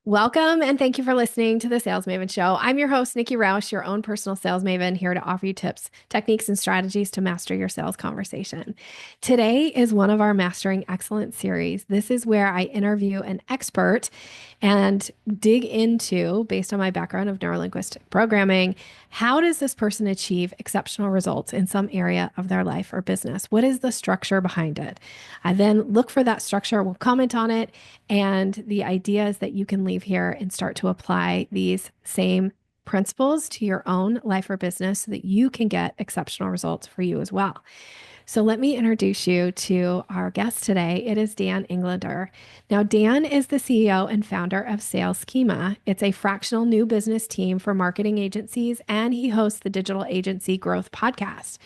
Welcome and thank you for listening to the Sales Maven Show. I'm your host, Nikki Rausch, your own personal sales maven, here to offer you tips, techniques, and strategies to master your sales conversation. Today is one of our Mastering Excellence series. This is where I interview an expert and dig into, based on my background of neurolinguistic programming, how does this person achieve exceptional results in some area of their life or business? What is the structure behind it? I then look for that structure, we'll comment on it, and the idea is that you can leave here and start to apply these same principles to your own life or business so that you can get exceptional results for you as well. So let me introduce you to our guest today. It is Dan Englander. Now, Dan is the CEO and founder of Sales Schema. It's a fractional new business team for marketing agencies, and he hosts the Digital Agency Growth Podcast.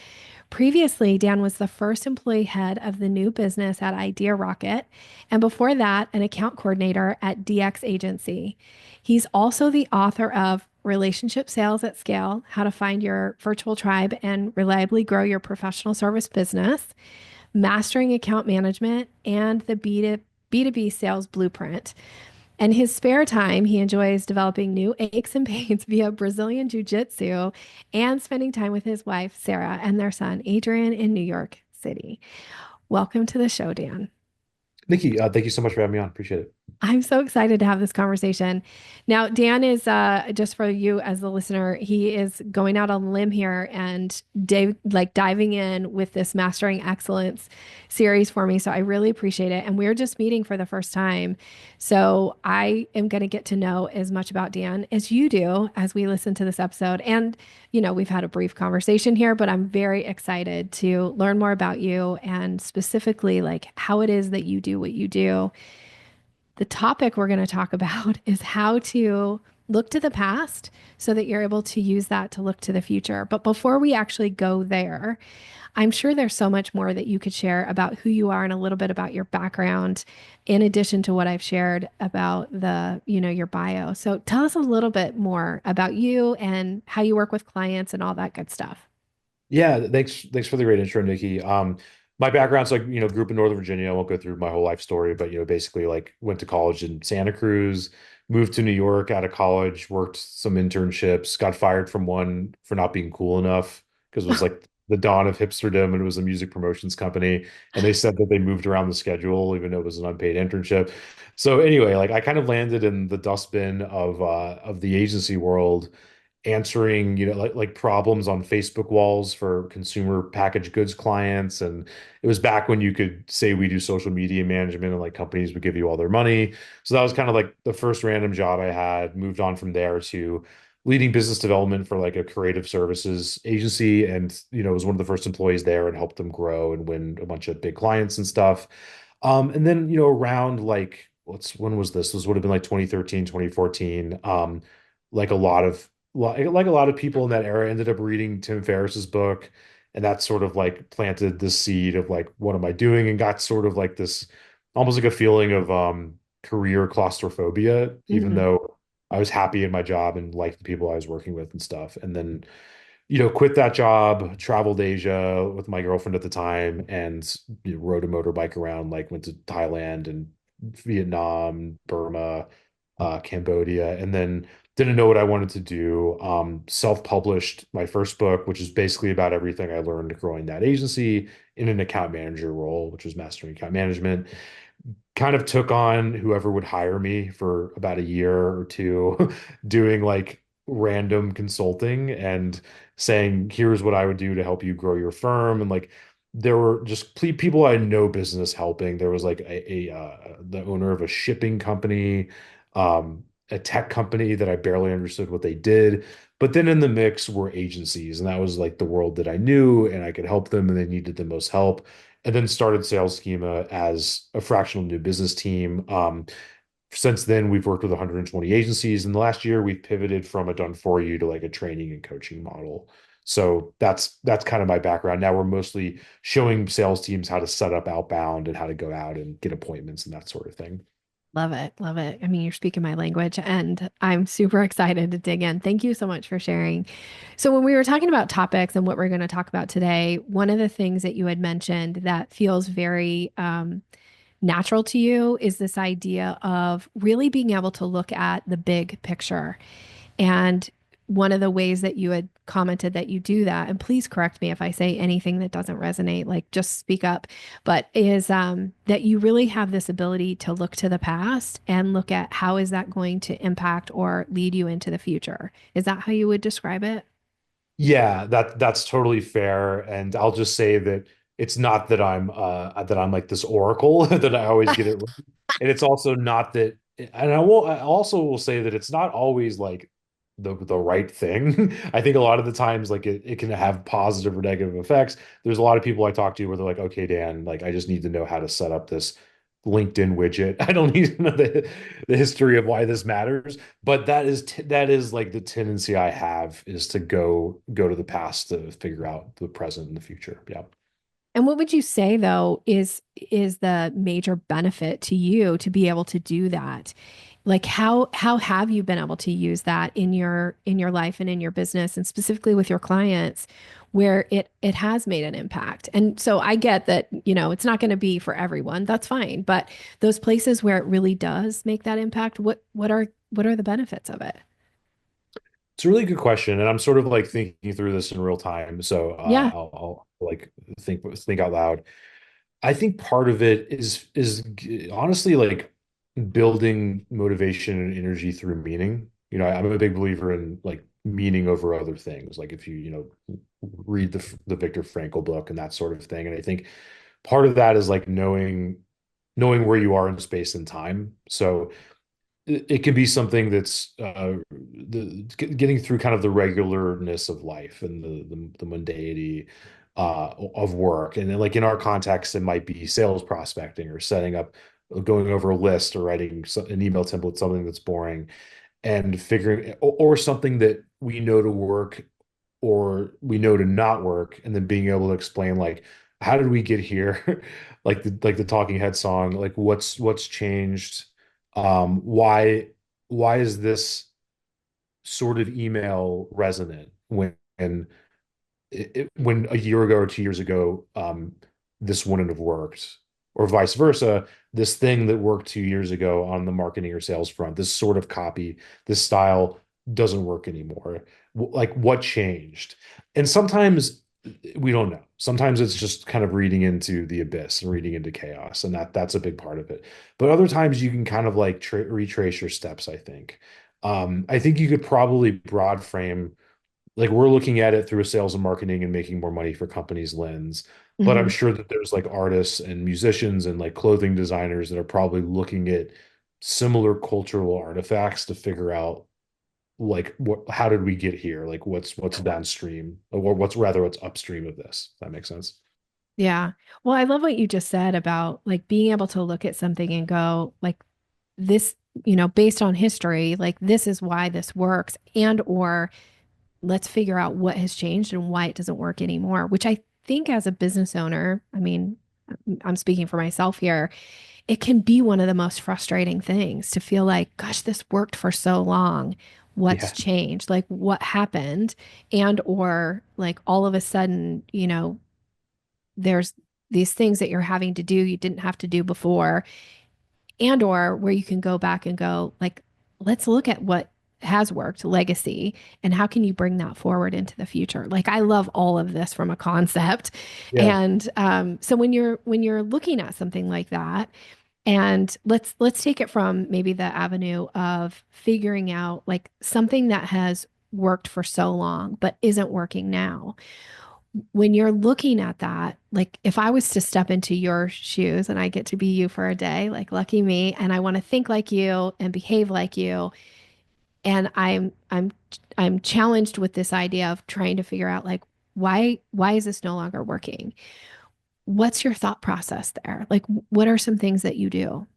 Previously, Dan was the first employee head of the new business at Idea Rocket, and before that, an account coordinator at DX Agency. He's also the author of Relationship Sales at Scale: How to Find Your Virtual Tribe and Reliably Grow Your Professional Service Business, Mastering Account Management, and the B2B Sales Blueprint. And his spare time, he enjoys developing new aches and pains via Brazilian Jiu Jitsu and spending time with his wife, Sarah, and their son, Adrian, in New York City. Welcome to the show, Dan. Nikki, thank you so much for having me on. Appreciate it. I'm so excited to have this conversation. Now, Dan is just for you as the listener, he is going out on a limb here and diving in with this Mastering Excellence series for me. So I really appreciate it. And we're just meeting for the first time. So I am going to get to know as much about Dan as you do as we listen to this episode. And, we've had a brief conversation here, but I'm very excited to learn more about you and specifically like how it is that you do what you do. The topic we're going to talk about is how to look to the past so that you're able to use that to look to the future. But before we actually go there, I'm sure there's so much more that you could share about who you are and a little bit about your background, in addition to what I've shared about your bio. So tell us a little bit more about you and how you work with clients and all that good stuff. Yeah, thanks for the great intro, Nikki. My background's like, grew up in Northern Virginia. I won't go through my whole life story, but basically like went to college in Santa Cruz, moved to New York out of college, worked some internships, got fired from one for not being cool enough because it was like the dawn of hipsterdom and it was a music promotions company. And they said that they moved around the schedule, even though it was an unpaid internship. So anyway, like I kind of landed in the dustbin of the agency world answering, like problems on Facebook walls for consumer packaged goods clients. And it was back when you could say we do social media management and like companies would give you all their money. So that was kind of like the first random job I had. Moved on from there to leading business development for like a creative services agency and was one of the first employees there and helped them grow and win a bunch of big clients and stuff. And then around like when was this? This would have been like 2013, 2014. Like a lot of like a lot of people in that era ended up reading Tim Ferriss's book, and that sort of like planted the seed of like, what am I doing? And got sort of like this almost like a feeling of career claustrophobia, even Mhm. though I was happy in my job and liked the people I was working with and stuff. And then, quit that job, traveled Asia with my girlfriend at the time, and rode a motorbike around, like went to Thailand and Vietnam, Burma, Cambodia, and then didn't know what I wanted to do. Self-published my first book, which is basically about everything I learned growing that agency in an account manager role, which was mastering account management. Kind of took on whoever would hire me for about a year or two, doing like random consulting and saying, here's what I would do to help you grow your firm. And like, there were just people I had no business helping. There was like the owner of a shipping company, a tech company that I barely understood what they did. But then in the mix were agencies, and that was like the world that I knew, and I could help them, and they needed the most help. And then started Sales Schema as a fractional new business team. Since then, we've worked with 120 agencies. In the last year, we've pivoted from a done for you to like a training and coaching model. So that's kind of my background. Now we're mostly showing sales teams how to set up outbound and how to go out and get appointments and that sort of thing. Love it. Love it. I mean, you're speaking my language and I'm super excited to dig in. Thank you so much for sharing. So, when we were talking about topics and what we're going to talk about today, one of the things that you had mentioned that feels very natural to you is this idea of really being able to look at the big picture. And one of the ways that you had commented that you do that, and please correct me if I say anything that doesn't resonate, like just speak up, but is that you really have this ability to look to the past and look at how is that going to impact or lead you into the future. Is that how you would describe it? Yeah, that's totally fair. And I'll just say that it's not that I'm like this oracle that I always get it right. And it's also not that, and I also will say that it's not always like the right thing. I think a lot of the times like it can have positive or negative effects. There's a lot of people I talk to where they're like, okay, Dan, like I just need to know how to set up this LinkedIn widget. I don't need to know the history of why this matters. But that is like the tendency I have is to go to the past to figure out the present and the future. Yeah. And what would you say though is the major benefit to you to be able to do that? Like how have you been able to use that in your life and in your business and specifically with your clients where it has made an impact? And so I get that, you know, it's not going to be for everyone. That's fine. But those places where it really does make that impact, what are the benefits of it? It's a really good question, and I'm sort of like thinking through this in real time. So Yeah. I'll like think out loud. I think part of it is honestly like building motivation and energy through meaning. You know, I'm a big believer in like meaning over other things. Like if you know, read the Viktor Frankl book and that sort of thing. And I think part of that is like knowing where you are in space and time. So it can be something that's getting through kind of the regularness of life and the mundanity of work. And then, like in our context, it might be sales prospecting or setting up, going over a list or writing an email template, something that's boring, and figuring or something that we know to work or we know to not work, and then being able to explain like how did we get here, like the Talking Head song, like what's changed, why is this sort of email resonant when a year ago or 2 years ago, this wouldn't have worked, or vice versa. This thing that worked 2 years ago on the marketing or sales front, this sort of copy, this style doesn't work anymore. Like what changed? And sometimes we don't know. Sometimes it's just kind of reading into the abyss and reading into chaos, and that's a big part of it. But other times you can kind of like retrace your steps, I think. I think you could probably broad frame like we're looking at it through a sales and marketing and making more money for companies lens. But I'm Hmm. sure that there's like artists and musicians and like clothing designers that are probably looking at similar cultural artifacts to figure out like how did we get here? Like what's downstream or what's upstream of this. If that makes sense. Yeah. Well, I love what you just said about like being able to look at something and go like this, you know, based on history, like this is why this works and or let's figure out what has changed and why it doesn't work anymore, which I think as a business owner, I mean, I'm speaking for myself here, it can be one of the most frustrating things to feel like, gosh, this worked for so long. What's Yeah. changed? Like what happened? And or like all of a sudden, you know, there's these things that you're having to do you didn't have to do before and or where you can go back and go like let's look at what has worked legacy and how can you bring that forward into the future. Like I love all of this from a concept. Yeah. And so when you're looking at something like that, and let's take it from maybe the avenue of figuring out like something that has worked for so long but isn't working now. When you're looking at that, like if I was to step into your shoes and I get to be you for a day, like lucky me, and I want to think like you and behave like you, and I'm challenged with this idea of trying to figure out like why is this no longer working? What's your thought process there? Like what are some things that you do?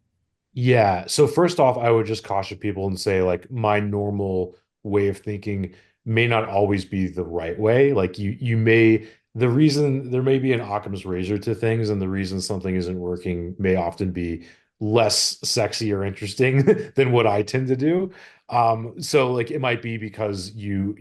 Yeah. So first off, I would just caution people and say like my normal way of thinking may not always be the right way. Like you may the reason there may be an Occam's razor to things, and the reason something isn't working may often be less sexy or interesting than what I tend to do. So like it might be because you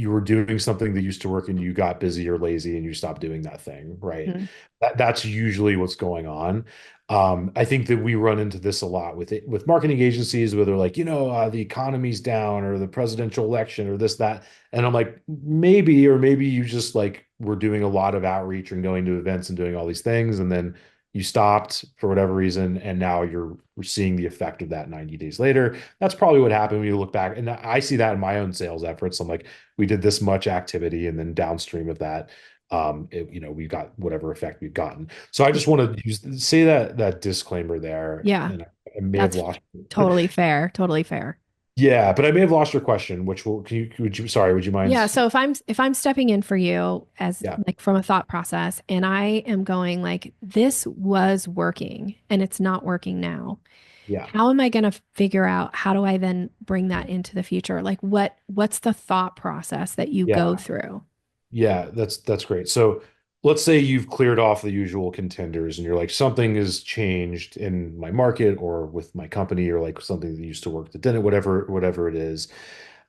were doing something that used to work and you got busy or lazy and you stopped doing that thing, right? Mhm. That's usually what's going on. I think that we run into this a lot with with marketing agencies where they're like, the economy's down or the presidential election or this, that. And I'm like, maybe, or maybe you just like were doing a lot of outreach and going to events and doing all these things. And then you stopped for whatever reason. And now you're seeing the effect of that 90 days later. That's probably what happened when you look back. And I see that in my own sales efforts. I'm like, we did this much activity and then downstream of that, we got whatever effect we've gotten. So I just want to say that disclaimer there, Yeah, and I may have that's lost. totally fair. Totally fair. Yeah, but I may have lost your question. Which will can you would you sorry, would you Yeah, mind? so if I'm stepping in for you as Yeah, like from a thought process and I am going like this was working and it's not working now. yeah, How am I going to figure out how do I then bring that into the future? Like what's the thought process that you go yeah, through? yeah. That's great. So let's say you've cleared off the usual contenders, and you're like, something has changed in my market or with my company, or like something that used to work that didn't, whatever it is.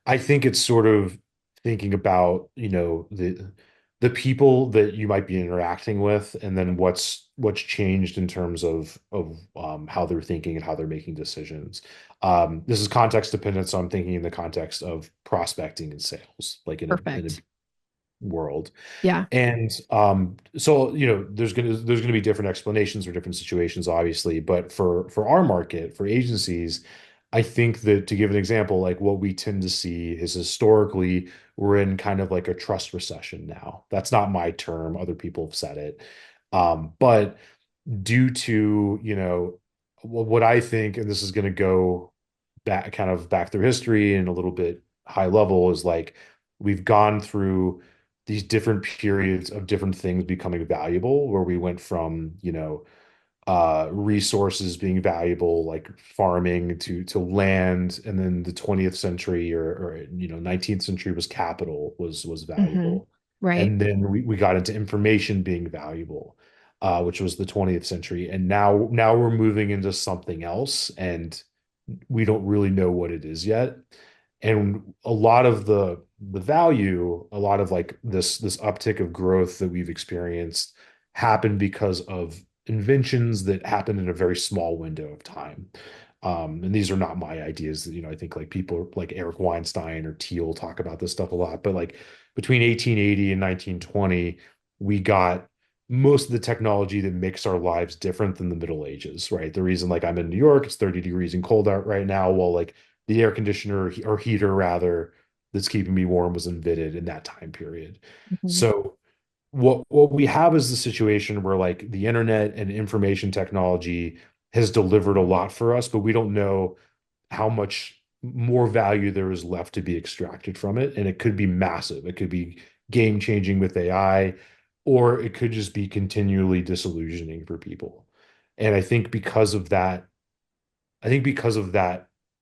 I think it's sort of thinking about, the people that you might be interacting with, and then what's changed in terms of how they're thinking and how they're making decisions. This is context dependent, so I'm thinking in the context of prospecting and sales, like in a Perfect. world. Yeah. And so there's gonna be different explanations for different situations, obviously. But for our market, for agencies, I think that to give an example, like what we tend to see is historically we're in kind of like a trust recession now. That's not my term; other people have said it. But due to, what I think, and this is going to go back through history and a little bit high level, is like we've gone through these different periods of different things becoming valuable, where we went from, resources being valuable, like farming, to land, and then the 20th century, or 19th century was capital was Hmm. valuable. Right. And then we got into information being valuable, which was the 20th century. And now we're moving into something else, and we don't really know what it is yet. And a lot of the value, a lot of like this uptick of growth that we've experienced happened because of inventions that happened in a very small window of time. And these are not my ideas. I think like people like Eric Weinstein or Thiel talk about this stuff a lot. But like between 1880 and 1920, we got most of the technology that makes our lives different than the Middle Ages, right? The reason like I'm in New York, it's 30 degrees and cold out right now, while like the air conditioner, or heater rather, that's keeping me warm was invented in that time period. Hmm. So what we have is the situation where like the internet and information technology has delivered a lot for us, but we don't know how much more value there is left to be extracted from it. And it could be massive. It could be game changing with AI, or it could just be continually disillusioning for people. And I think because of that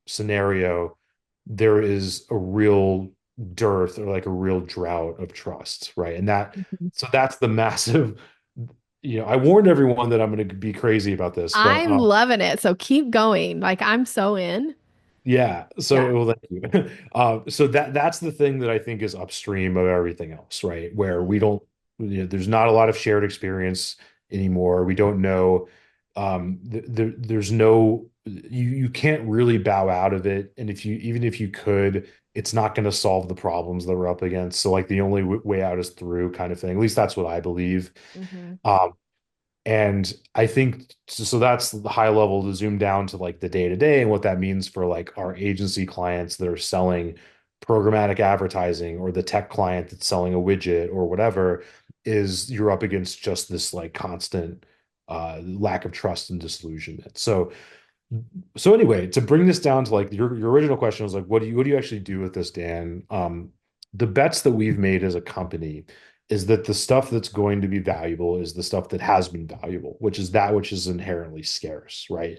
scenario, there is a real dearth, or like a real drought of trust, right? So that's the massive, I warned everyone that I'm going to be crazy about this, but I'm loving it. So keep going. Like I'm so in. yeah. Yeah. So well, thank you. So that's the thing that I think is upstream of everything else, right? Where we don't, there's not a lot of shared experience anymore. We don't know. There's no, you can't really bow out of it, and even if you could, it's not going to solve the problems that we're up against. So like the only way out is through, kind of thing. At least that's what I believe. Hmm. Um, and I think so that's the high level. To zoom down to like the day to day and what that means for like our agency clients that are selling programmatic advertising, or the tech client that's selling a widget or whatever, is you're up against just this like constant lack of trust and disillusionment. So anyway, to bring this down to like your original question was like, what do you actually do with this, Dan? The bets that we've made as a company is that the stuff that's going to be valuable is the stuff that has been valuable, which is that which is inherently scarce, right?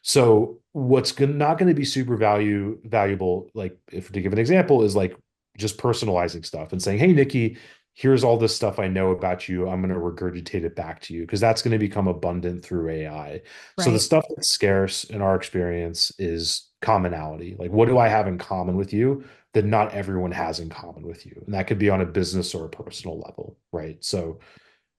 So not going to be super valuable, like if to give an example, is like just personalizing stuff and saying, "Hey, Nikki, here's all this stuff I know about you. I'm going to regurgitate it back to you," because that's going to become abundant through AI. So the Right. stuff that's scarce in our experience is commonality. Like, what do I have in common with you that not everyone has in common with you? And that could be on a business or a personal level, right? So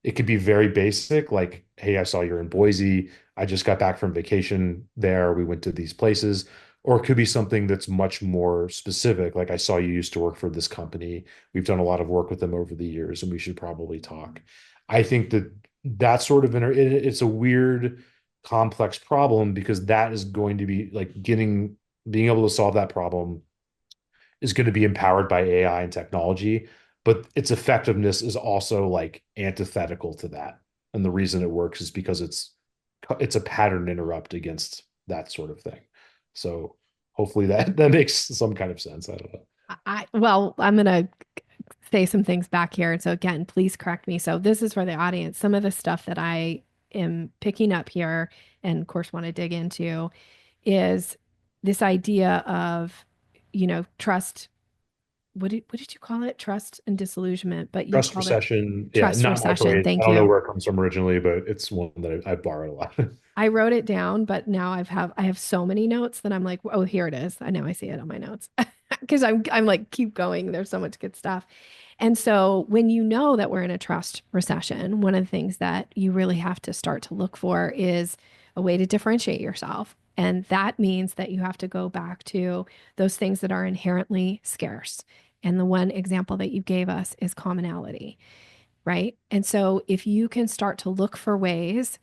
It could be very basic, like, hey, I saw you're in Boise. I just got back from vacation there. We went to these places. Or it could be something that's much more specific, like I saw you used to work for this company. We've done a lot of work with them over the years, and we should probably talk. I think that that sort of it's a weird, complex problem because that is going to be like being able to solve that problem is going to be empowered by AI and technology, but its effectiveness is also like antithetical to that. And the reason it works is because it's a pattern interrupt against that sort of thing. So hopefully that makes some kind of sense. I don't know. Well, I'm going to say some things back here. And so again, please correct me. So this is for the audience. Some of the stuff that I am picking up here and of course want to dig into is this idea of, trust. What did you call it? Trust and disillusionment, but you Trust called it recession. Yeah, trust not my recession. phrase. I Thank don't know you. where it comes from originally, but it's one that I borrowed a lot. I wrote it down, but now I have so many notes that I'm like, oh, here it is. I know I see it on my notes because I'm like, keep going. There's so much good stuff. And so when you know that we're in a trust recession, one of the things that you really have to start to look for is a way to differentiate yourself. And that means that you have to go back to those things that are inherently scarce. And the one example that you gave us is commonality, right? And so if you can start to look for ways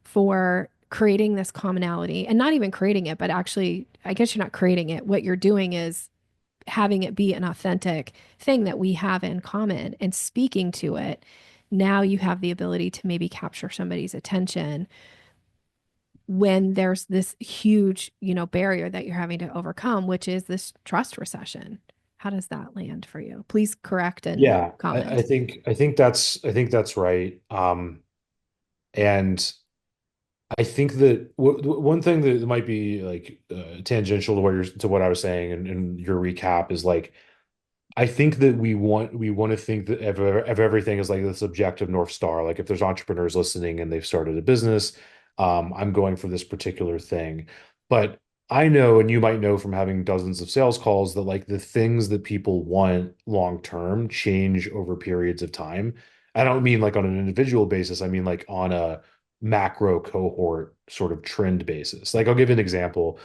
for creating this commonality and not even creating it, but actually, I guess you're not creating it. What you're doing is having it be an authentic thing that we have in common and speaking to it. Now you have the ability to maybe capture somebody's attention when there's this huge, barrier that you're having to overcome, which is this trust recession. How does that land for you? Please correct and Yeah, comment. I think that's right. And I think that one thing that might be like tangential to what I was saying and your recap is like I think that we want to think that of everything as like this objective North Star. Like if there's entrepreneurs listening and they've started a business, I'm going for this particular thing. But I know, and you might know from having dozens of sales calls that like the things that people want long term change over periods of time. I don't mean like on an individual basis. I mean like on a macro cohort sort of trend basis. Like I'll give you an example.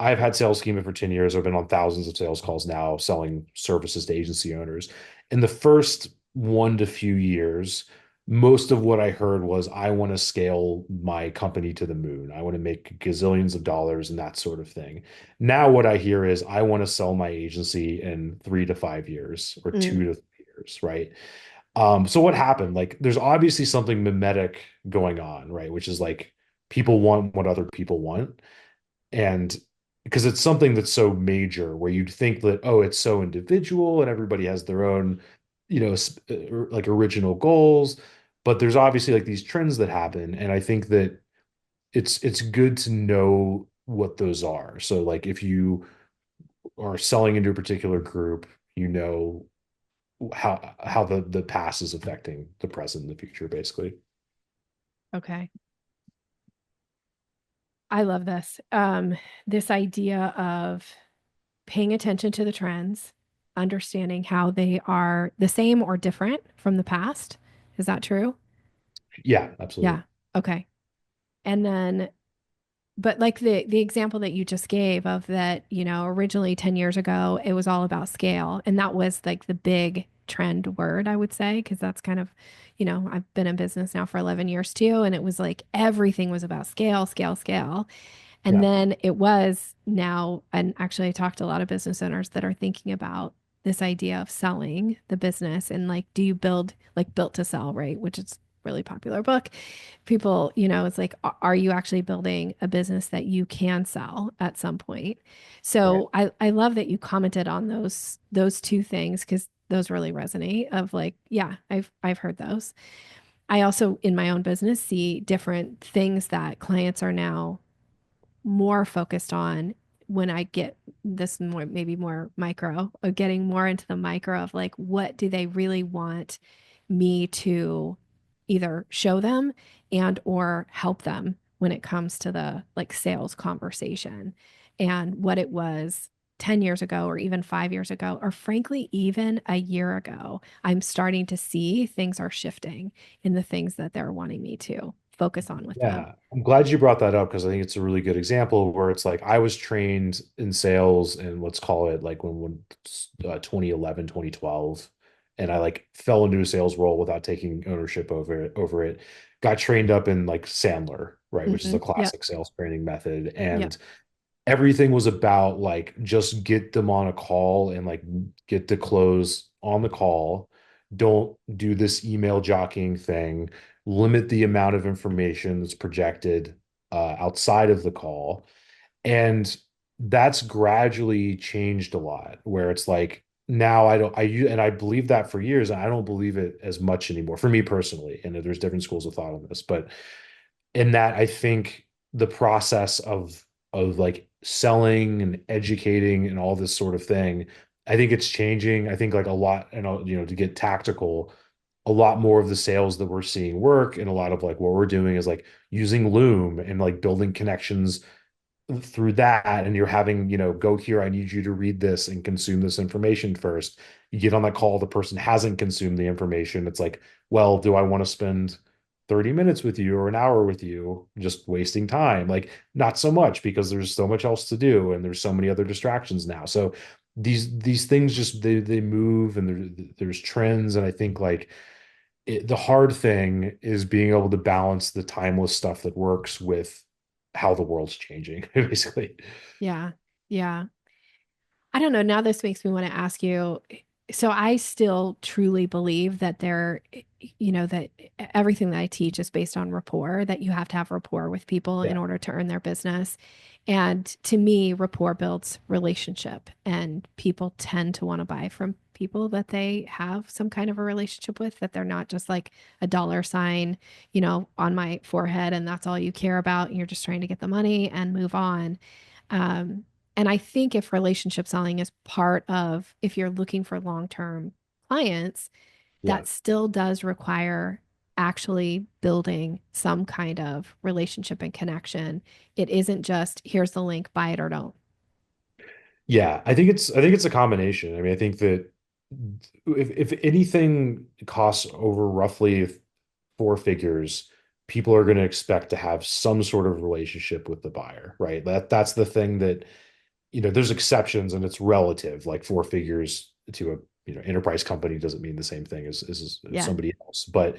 I've had sales schema for 10 years. I've been on thousands of sales calls now selling services to agency owners. In the first 1 to few years, most of what I heard was I want to scale my company to the moon. I want to make gazillions of dollars and that sort of thing. Now what I hear is I want to sell my agency in 3 to 5 years or Mm, 2 to 3 years, right? So what happened? Like there's obviously something mimetic going on, right? Which is like people want what other people want. And because it's something that's so major where you'd think that, oh, it's so individual and everybody has their own, like original goals. But there's obviously like these trends that happen. And I think that it's good to know what those are. So like if you are selling into a particular group, you know how the past is affecting the present and the future, basically. okay. I love this. This idea of paying attention to the trends, understanding how they are the same or different from the past. Is that true? Yeah, Yeah. absolutely. Okay. And then, but like the example that you just gave of that, originally 10 years ago, it was all about scale. And that was like the big trend word, I would say, because that's kind of, I've been in business now for 11 years too. And it was like everything was about scale, scale, scale. And Yeah, then it was now, and actually, I talked to a lot of business owners that are thinking about this idea of selling the business and like, do you build like built to sell, right? Which is really popular book. People, it's like, are you actually building a business that you can sell at some point? right. So I love that you commented on those two things because those really resonate of like, yeah, I've heard those. I also in my own business see different things that clients are now more focused on when I get this more, maybe more micro, of getting more into the micro of like, what do they really want me to either show them and or help them when it comes to the like sales conversation and what it was 10 years ago or even 5 years ago, or frankly, even a year ago, I'm starting to see things are shifting in the things that they're wanting me to focus on with them. Yeah, I'm glad you brought that up because I think it's a really good example where it's like I was trained in sales and let's call it like when 2011, 2012, and I like fell into a sales role without taking ownership over it. Got trained up in like Sandler, right, which is a Yep. classic sales training method. Yep. And everything was about like just get them on a call and like get to close on the call. Don't do this email jockeying thing. Limit the amount of information that's projected outside of the call. And that's gradually changed a lot where it's like now and I believe that for years, and I don't believe it as much anymore for me personally. And there's different schools of thought on this, but in that I think the process of like selling and educating and all this sort of thing, I think it's changing. I think like a lot, and to get tactical, a lot more of the sales that we're seeing work and a lot of like what we're doing is like using Loom and like building connections through that. And you're having, go here, I need you to read this and consume this information first. You get on that call, the person hasn't consumed the information. It's like, well, do I want to spend 30 minutes with you or an hour with you just wasting time? Like, not so much because there's so much else to do and there's so many other distractions now. So these things just they move and there's trends. And I think like the hard thing is being able to balance the timeless stuff that works with how the world's changing, basically. Yeah. Yeah. I don't know. Now this makes me want to ask you. So I still truly believe that that everything that I teach is based on rapport, that you have to have rapport with people in Yeah. order to earn their business. And to me, rapport builds relationship, and people tend to want to buy from people that they have some kind of a relationship with, that they're not just like a dollar sign, on my forehead, and that's all you care about. And you're just trying to get the money and move on. Um, and I think if relationship selling is part of, if you're looking for long-term clients, Yeah. that still does require actually building some kind of relationship and connection. It isn't just here's the link, buy it or don't. Yeah, I think it's a combination. I mean, I think that if anything costs over roughly four figures, people are going to expect to have some sort of relationship with the buyer, right? That's the thing that, there's exceptions and it's relative. Like four figures to a, enterprise company doesn't mean the same thing as Yeah. somebody else. But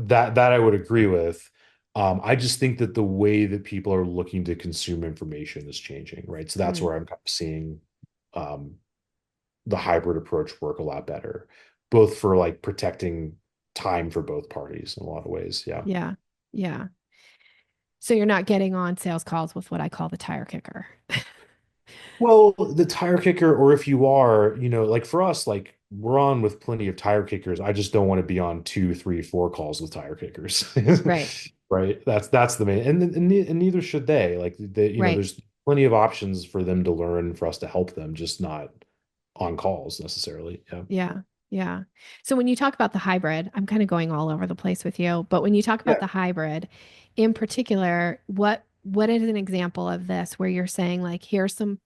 that I would agree with. I just think that the way that people are looking to consume information is changing, right? So that's Mm, where I'm kind of seeing um, the hybrid approach work a lot better, both for like protecting time for both parties in a lot of ways. Yeah. yeah. Yeah. So you're not getting on sales calls with what I call the tire kicker. Well, the tire kicker, or if you are, like for us, like we're on with plenty of tire kickers. I just don't want to be on two, three, four calls with tire kickers. Right. Right. That's the main, and neither should they. Like Right. there's plenty of options for them to learn, for us to help them, just not on calls necessarily. Yeah. Yeah. Yeah. So when you talk about the hybrid, I'm kind of going all over the place with you, but when you talk about Yeah. the hybrid in particular, what is an example of this where you're saying like here's some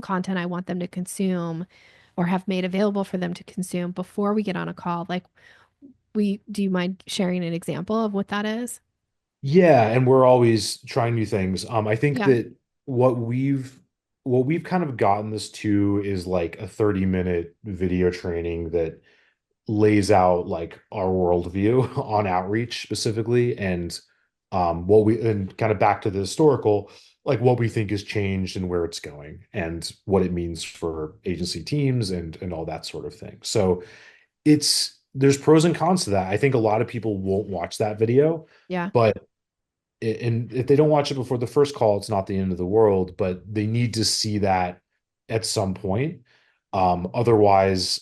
content I want them to consume or have made available for them to consume before we get on a call? Like we do you mind sharing an example of what that is? Yeah, and we're always trying new things. I think Yeah. that what we've what we've kind of gotten this to is like a 30-minute video training that lays out like our worldview on outreach specifically and what we and kind of back to the historical, like what we think has changed and where it's going and what it means for agency teams and all that sort of thing. So there's pros and cons to that. I think a lot of people won't watch that video, Yeah. but and if they don't watch it before the first call, it's not the end of the world, but they need to see that at some point. Otherwise,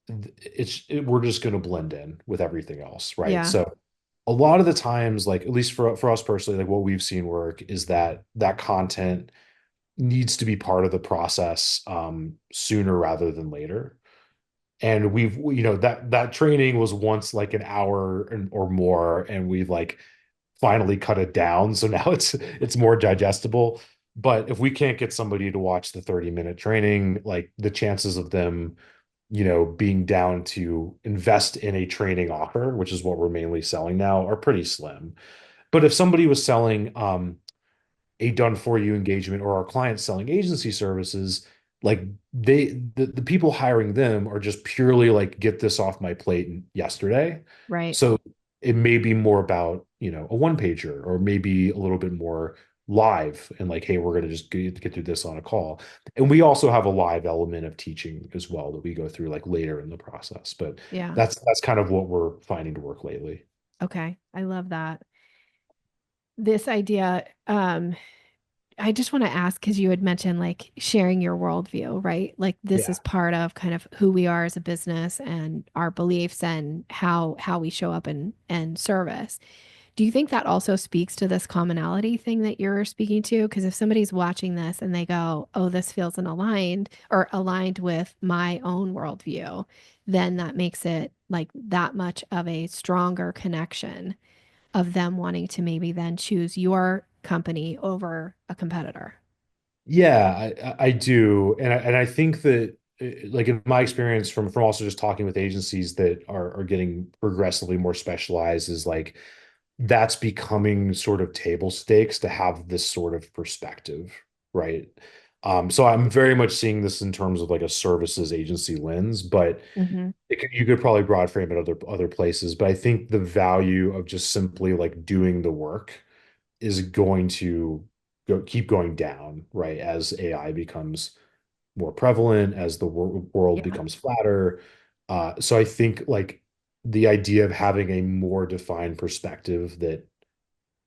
we're just going to blend in with everything else, right? Yeah. So a lot of the times, like at least for us personally, like what we've seen work is that that content needs to be part of the process sooner rather than later. And that training was once like an hour or more, and we've like finally cut it down. So now it's more digestible. But if we can't get somebody to watch the 30-minute training, like the chances of them, being down to invest in a training offer, which is what we're mainly selling now, are pretty slim. But if somebody was selling a done for you engagement, or our clients selling agency services, like the people hiring them are just purely like, get this off my plate yesterday. Right. So it may be more about, a one pager, or maybe a little bit more live, and like, hey, we're going to just get through this on a call. And we also have a live element of teaching as well that we go through like later in the process. But Yeah. that's kind of what we're finding to work lately. Okay. I love that. This idea, I just want to ask, because you had mentioned like sharing your worldview, right? Like this Yeah. is part of kind of who we are as a business and our beliefs and how we show up and service. Do you think that also speaks to this commonality thing that you're speaking to? Because if somebody's watching this and they go, "Oh, this feels aligned with my own worldview," then that makes it like that much of a stronger connection of them wanting to maybe then choose your company over a competitor. Yeah, I do, and I think that, like in my experience from also just talking with agencies that are getting progressively more specialized, is like that's becoming sort of table stakes to have this sort of perspective, right? So I'm very much seeing this in terms of like a services agency lens, but Hmm. you could probably broad frame it other places. But I think the value of just simply like doing the work is going to keep going down, right? As AI becomes more prevalent, as the world Yeah. becomes flatter. So I think like the idea of having a more defined perspective that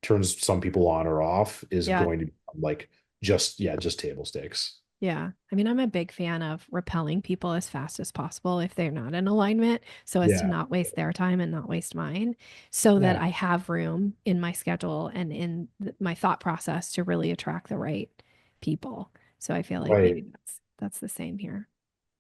turns some people on or off is Yeah. going to become like just table stakes. Yeah. I mean, I'm a big fan of repelling people as fast as possible if they're not in alignment, so as to Yeah. not waste their time and not waste mine, so that Yeah. I have room in my schedule and in my thought process to really attract the right people. So I feel like Right. maybe that's the same here.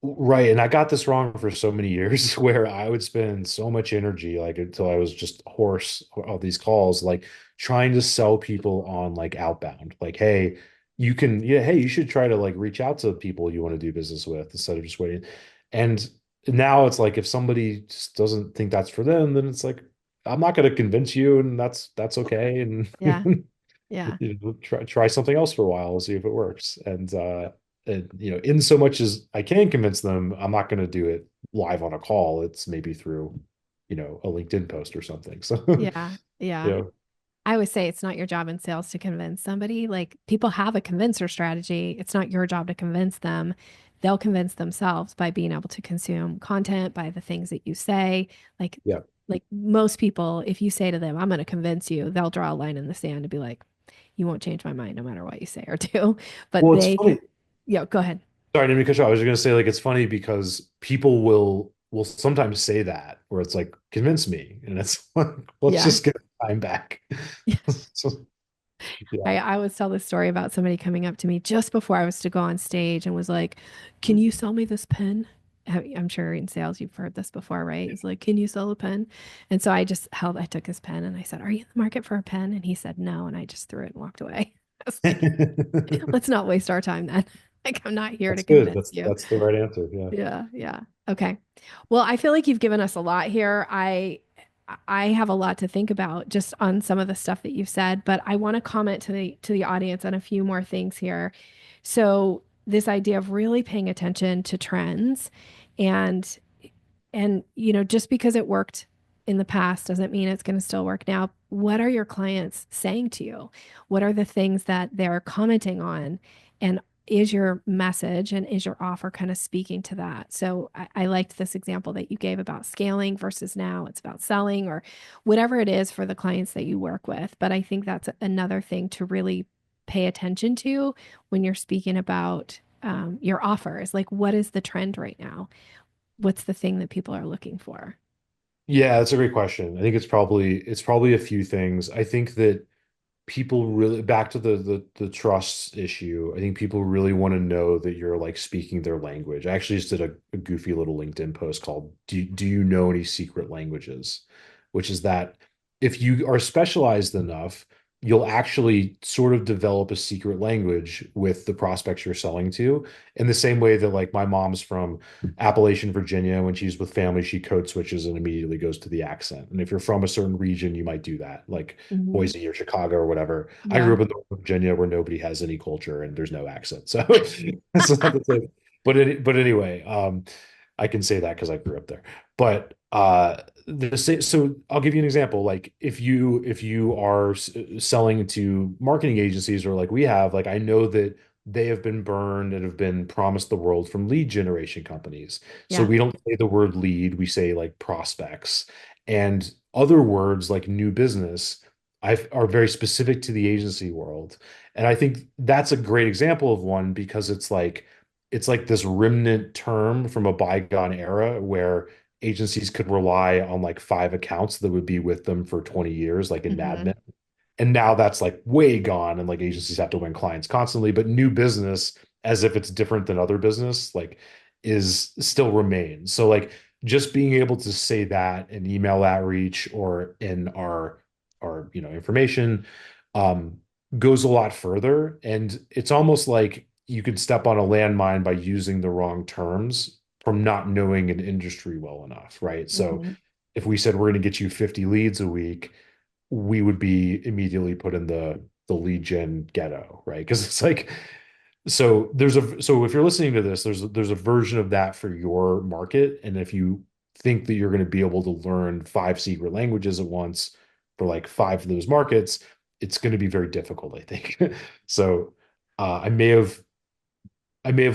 Right. And I got this wrong for so many years where I would spend so much energy, like until I was just hoarse of these calls, like trying to sell people on like outbound, like, hey, hey, you should try to like reach out to people you want to do business with instead of just waiting. And now it's like, if somebody just doesn't think that's for them, then it's like, I'm not going to convince you, and that's okay. And Yeah. Yeah. try something else for a while and see if it works. And in so much as I can convince them, I'm not going to do it live on a call. It's maybe through, a LinkedIn post or something. So, Yeah. Yeah. yeah, I always say it's not your job in sales to convince somebody. Like people have a convincer strategy. It's not your job to convince them. They'll convince themselves by being able to consume content, by the things that you say. Like yeah. like most people, if you say to them, "I'm going to convince you," they'll draw a line in the sand and be like, "You won't change my mind no matter what you say or do." But Well, it's they funny. can, yeah, go ahead. Sorry, I didn't mean to cut you off. I was just going to say, like, it's funny because people will sometimes say that, where it's like, convince me. And it's like, let's Yeah. just get time back. So, yeah. I always tell this story about somebody coming up to me just before I was to go on stage and was like, "Can you sell me this pen?" I'm sure in sales you've heard this before, right? It's like, "Can you sell a pen?" And so I took his pen and I said, "Are you in the market for a pen?" And he said, "No." And I just threw it and walked away. I was like, let's not waste our time then. Like, I'm not here to That's good. convince That's you. that's the right answer. Yeah. Yeah, yeah. Okay. Well, I feel like you've given us a lot here. I have a lot to think about just on some of the stuff that you've said, but I want to comment to the audience on a few more things here. So, this idea of really paying attention to trends and just because it worked in the past doesn't mean it's going to still work now. What are your clients saying to you? What are the things that they're commenting on? And is your message and is your offer kind of speaking to that? So I liked this example that you gave about scaling versus now it's about selling or whatever it is for the clients that you work with. But I think that's another thing to really pay attention to when you're speaking about your offers. Like, what is the trend right now? What's the thing that people are looking for? Yeah, that's a great question. I think it's probably a few things. I think that people really, back to the trust issue. I think people really want to know that you're like speaking their language. I actually just did a goofy little LinkedIn post called "Do you know any secret languages?" Which is that if you are specialized enough, you'll actually sort of develop a secret language with the prospects you're selling to, in the same way that like my mom's from Appalachian, Virginia. When she's with family, she code switches and immediately goes to the accent. And if you're from a certain region, you might do that, like Hmm. Boise or Chicago or whatever. I grew Yeah. up in North Virginia where nobody has any culture and there's no accent. So it's not the same. But anyway, I can say that because I grew up there. But so I'll give you an example. Like if you are selling to marketing agencies or like we have, like I know that they have been burned and have been promised the world from lead generation companies. So Yeah. we don't say the word lead, we say like prospects. And other words like new business are very specific to the agency world. And I think that's a great example of one because it's like this remnant term from a bygone era where agencies could rely on like five accounts that would be with them for 20 years, like in Mad Hmm. Men. And now that's like way gone, and like agencies have to win clients constantly. But new business, as if it's different than other business, like is still remains. So like just being able to say that in email outreach or in our information um goes a lot further. And it's almost like you could step on a landmine by using the wrong terms from not knowing an industry well enough, right? So Hmm. if we said we're going to get you 50 leads a week, we would be immediately put in the lead gen ghetto, right? Because it's like so if you're listening to this, there's a version of that for your market. And if you think that you're going to be able to learn five secret languages at once for like five of those markets, it's going to be very difficult, I think. So I may have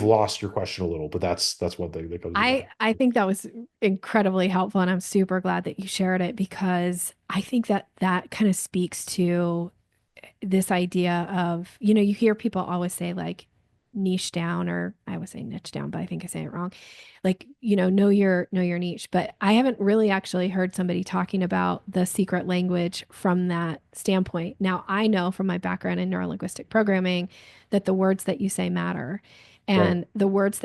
lost your question a little, but that's one thing that comes to mind. I think that was incredibly helpful, and I'm super glad that you shared it because I think that that kind of speaks to this idea of, you hear people always say like niche down, or I always say niche down, but I think I say it wrong. Like, know your niche. But I haven't really actually heard somebody talking about the secret language from that standpoint. Now, I know from my background in neurolinguistic programming that the words that you say matter. Right. And the words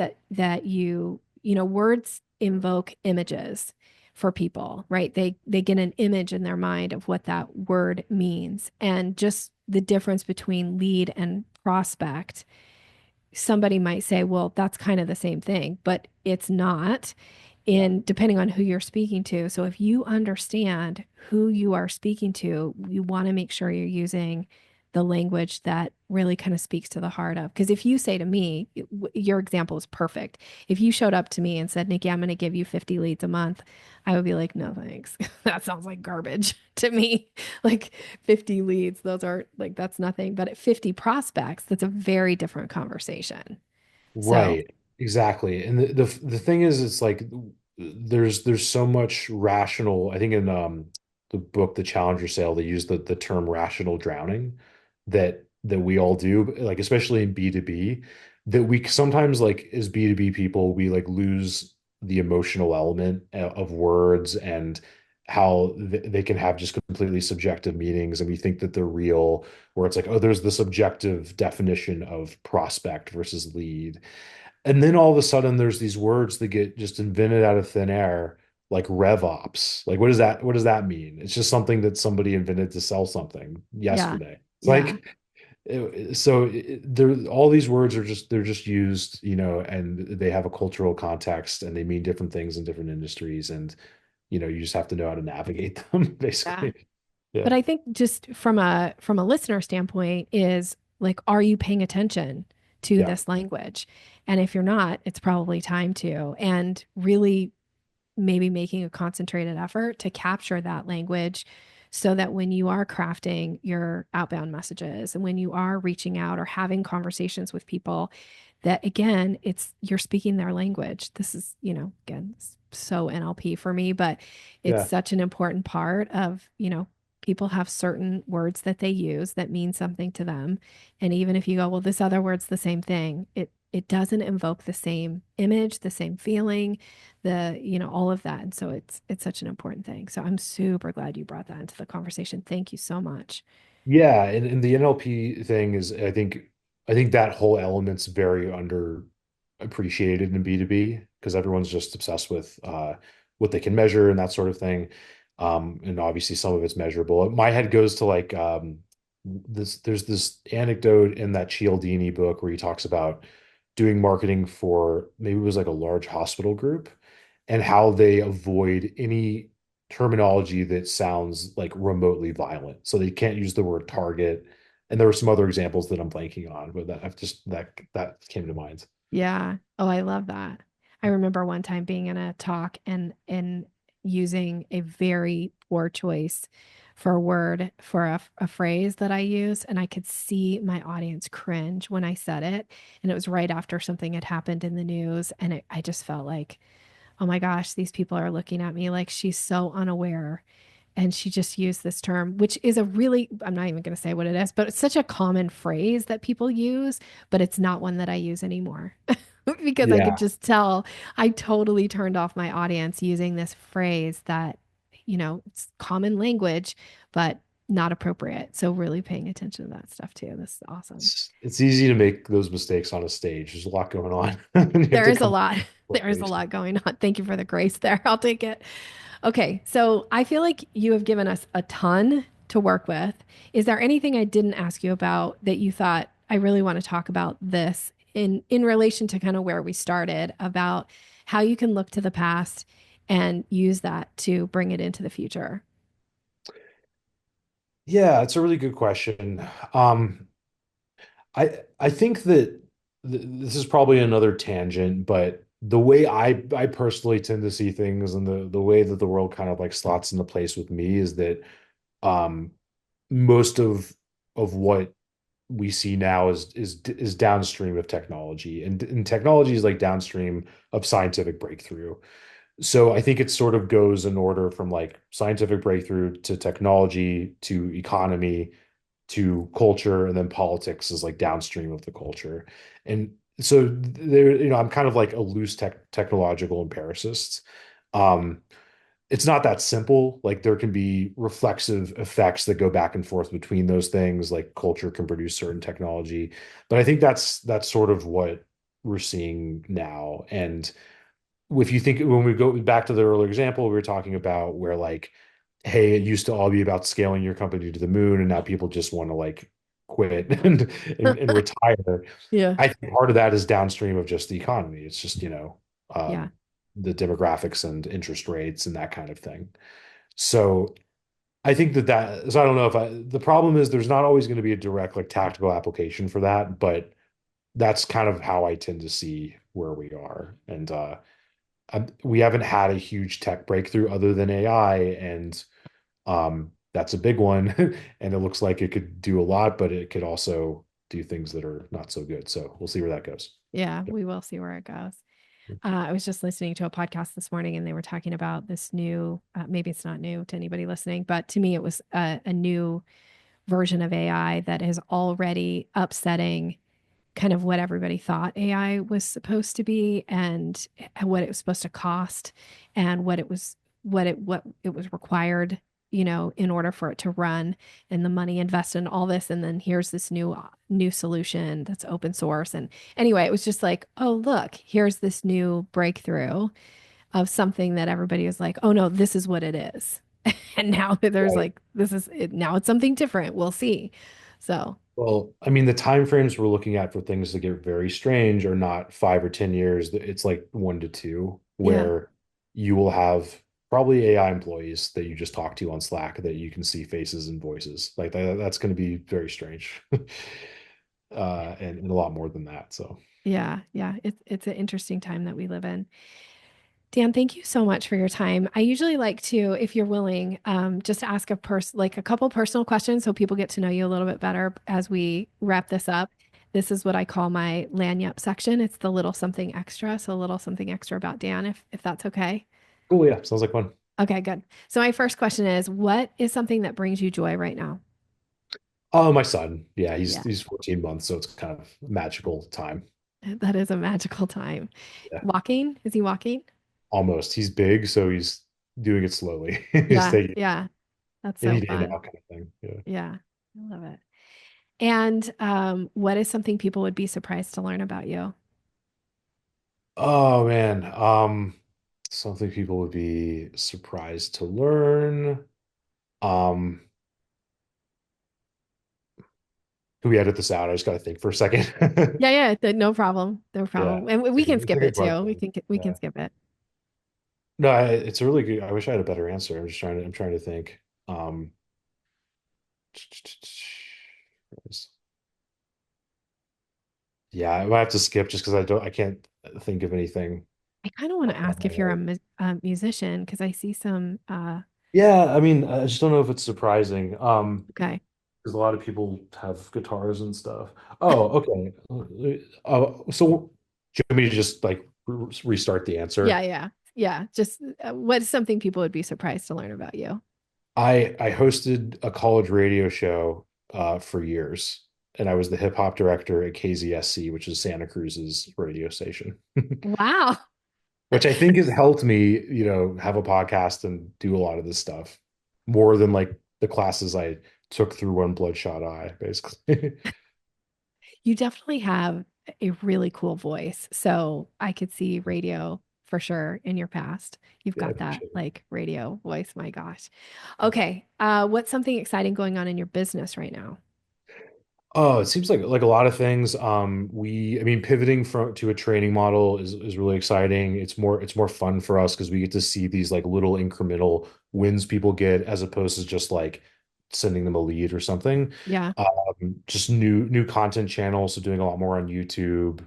words invoke images for people, right? They get an image in their mind of what that word means. And just the difference between lead and prospect, somebody might say, well, that's kind of the same thing, but it's not, Yeah. in depending on who you're speaking to. So if you understand who you are speaking to, you want to make sure you're using the language that really kind of speaks to the heart of. Because if you say to me, your example is perfect. If you showed up to me and said, Nikki, I'm going to give you 50 leads a month, I would be like, no, thanks. That sounds like garbage to me. Like 50 leads, those are like, that's nothing. But at 50 prospects, that's a very different conversation. So, Right, exactly. And the thing is, it's like there's so much rational. I think in the book The Challenger Sale, they use the term rational drowning that we all do, like especially in B2B, that we sometimes like as B2B people, we like lose the emotional element of words and how they can have just completely subjective meanings, and we think that they're real, where it's like, oh, there's the subjective definition of prospect versus lead. And then all of a sudden there's these words that get just invented out of thin air, like rev ops. Like what does that mean? It's just something that somebody invented to sell something yeah, yesterday. It's yeah. like all these words are just they're just used, and they have a cultural context and they mean different things in different industries, and you just have to know how to navigate them, Yeah. basically. Yeah. But I think just from a listener standpoint is like, are you paying attention to Yeah. this language? And if you're not, it's probably time to, and really maybe making a concentrated effort to capture that language so that when you are crafting your outbound messages and when you are reaching out or having conversations with people, that again, it's you're speaking their language. This is, again, so NLP for me, but it's Yeah. such an important part of, people have certain words that they use that mean something to them. And even if you go, well, this other word's the same thing, it doesn't invoke the same image, the same feeling, all of that. And so it's such an important thing. So I'm super glad you brought that into the conversation. Thank you so much. Yeah, and the NLP thing is, I think that whole element's very underappreciated in B2B because everyone's just obsessed with what they can measure and that sort of thing. And obviously some of it's measurable. My head goes to like there's this anecdote in that Cialdini book where he talks about doing marketing for maybe it was like a large hospital group and how they avoid any terminology that sounds like remotely violent. So they can't use the word target. And there were some other examples that I'm blanking on, but that I've just that came to mind. Yeah. Oh, I love that. I remember one time being in a talk and using a very poor choice for a word for a phrase that I use, and I could see my audience cringe when I said it. And it was right after something had happened in the news, and I just felt like, oh my gosh, these people are looking at me like she's so unaware. And she just used this term, which is a really, I'm not even going to say what it is, but it's such a common phrase that people use, but it's not one that I use anymore because I could Yeah. just tell I totally turned off my audience using this phrase that, it's common language, but not appropriate. So really paying attention to that stuff too. This is awesome. It's easy to make those mistakes on a stage. There's a lot going on. And you have There to is a come lot. with There is a face. lot going on. Thank you for the grace there. I'll take it. Okay, so I feel like you have given us a ton to work with. Is there anything I didn't ask you about that you thought I really want to talk about this in relation to kind of where we started about how you can look to the past and use that to bring it into the future? Yeah, it's a really good question. Um, I think that this is probably another tangent, but the way I personally tend to see things and the way that the world kind of like slots into place with me is that um most of what we see now is downstream of technology and technology is like downstream of scientific breakthrough. So I think it sort of goes in order from like scientific breakthrough to technology to economy to culture, and then politics is like downstream of the culture. And so there, I'm kind of like a loose technological empiricist. Um, it's not that simple. Like there can be reflexive effects that go back and forth between those things. Like culture can produce certain technology, but I think that's sort of what we're seeing now. And if you think when we go back to the earlier example, we were talking about where like, hey, it used to all be about scaling your company to the moon, and now people just want to like quit and retire. Yeah. I think part of that is downstream of just the economy. It's just, Yeah. the demographics and interest rates and that kind of thing. So I think so I don't know if the problem is there's not always going to be a direct like tactical application for that, but that's kind of how I tend to see where we are. And we haven't had a huge tech breakthrough other than AI, and that's a big one. And it looks like it could do a lot, but it could also do things that are not so good. So we'll see where that goes. Yeah, we will see where it goes. I was just listening to a podcast this morning and they were talking about this new, maybe it's not new to anybody listening, but to me, it was a new version of AI that is already upsetting kind of what everybody thought AI was supposed to be and what it was supposed to cost and what it was required, in order for it to run and the money invested in all this. And then here's this new solution that's open source. And anyway, it was just like, oh, look, here's this new breakthrough of something that everybody was like, oh no, this is what it is. And now there's Right. like, this is it. Now it's something different. We'll see. So Well, I mean, the time frames we're looking at for things to get very strange are not 5 or 10 years. It's like 1 to 2, yeah. where you will have probably AI employees that you just talk to on Slack that you can see faces and voices. Like that's going to be very strange. And a lot more than that. So Yeah, yeah, it's an interesting time that we live in. Dan, thank you so much for your time. I usually like to, if you're willing, just ask like a couple personal questions so people get to know you a little bit better as we wrap this up. This is what I call my lanyard section. It's the little something extra. So a little something extra about Dan, if that's okay. cool. Yeah. Sounds like fun. Okay, good. So my first question is, what is something that brings you joy right now? Oh, my son. Yeah. He's, Yeah, he's 14 months. So it's kind of magical time. that is a magical time. Yeah. Walking? Is he walking? Almost. He's big. So he's doing it slowly. He's Yeah, taking yeah. That's so any day fun. now kind of thing. Yeah. Yeah, I love it. And what is something people would be surprised to learn about you? Oh man. Something people would be surprised to learn. Um, Can we edit this out? I just got to think for a second. Yeah, yeah, no problem. No Yeah, problem. And we can it's a skip good it too. question. We can Yeah. skip it. No, it's a really good. I wish I had a better answer. I'm trying to think. Um, yeah, I might have to skip just because I can't think of anything I kind of want off to the top of ask my if you're head. a musician because I see some Yeah, I mean, I just don't know if it's surprising. okay. Because a lot of people have guitars and stuff. Oh, okay. So do you want me to just like restart the Yeah, answer? yeah. Yeah, just what's something people would be surprised to learn about you? I hosted a college radio show for years, and I was the hip hop director at KZSC, which is Santa Cruz's radio station, Wow. which I think has helped me, have a podcast and do a lot of this stuff more than like the classes I took through One Bloodshot Eye, basically. You definitely have a really cool voice. So I could see radio for sure in your past. You've Yeah, I got that appreciate it. like radio voice. My gosh. Okay. What's something exciting going on in your business right now? Oh, it seems like a lot of things. I mean, pivoting from to a training model is really exciting. It's more fun for us because we get to see these like little incremental wins people get as opposed to just like sending them a lead or something. Yeah. Just new content channels, so doing a lot more on YouTube.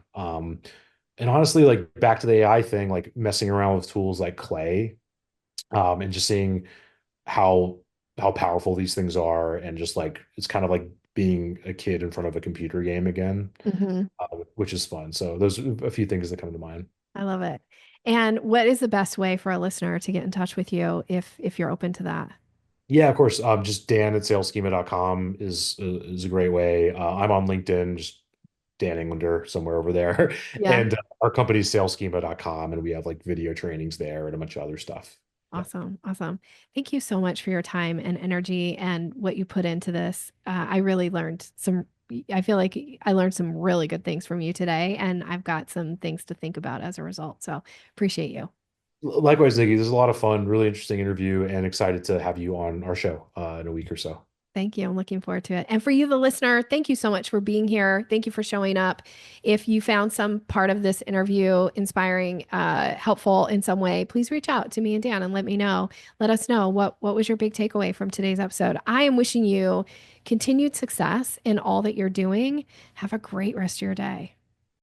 And honestly, like back to the AI thing, like messing around with tools like Clay, and just seeing how how powerful these things are, and just like it's kind of like being a kid in front of a computer game again, Hmm. which is fun. So those are a few things that come to mind. I love it. And what is the best way for a listener to get in touch with you if you're open to that? Yeah, of course. Just Dan at salesschema.com is a great way. I'm on LinkedIn, just Dan Englander somewhere over there. Yeah. And our company's saleschema.com, and we have like video trainings there and a bunch of other stuff. Yeah. Awesome. Awesome. Thank you so much for your time and energy and what you put into this. I really learned I feel like I learned some really good things from you today, and I've got some things to think about as a result. So appreciate you. Likewise, Nikki, this is a lot of fun, really interesting interview, and excited to have you on our show in a week or so. Thank you. I'm looking forward to it. And for you, the listener, thank you so much for being here. Thank you for showing up. If you found some part of this interview inspiring, helpful in some way, please reach out to me and Dan and let me know. Let us know what was your big takeaway from today's episode. I am wishing you continued success in all that you're doing. Have a great rest of your day.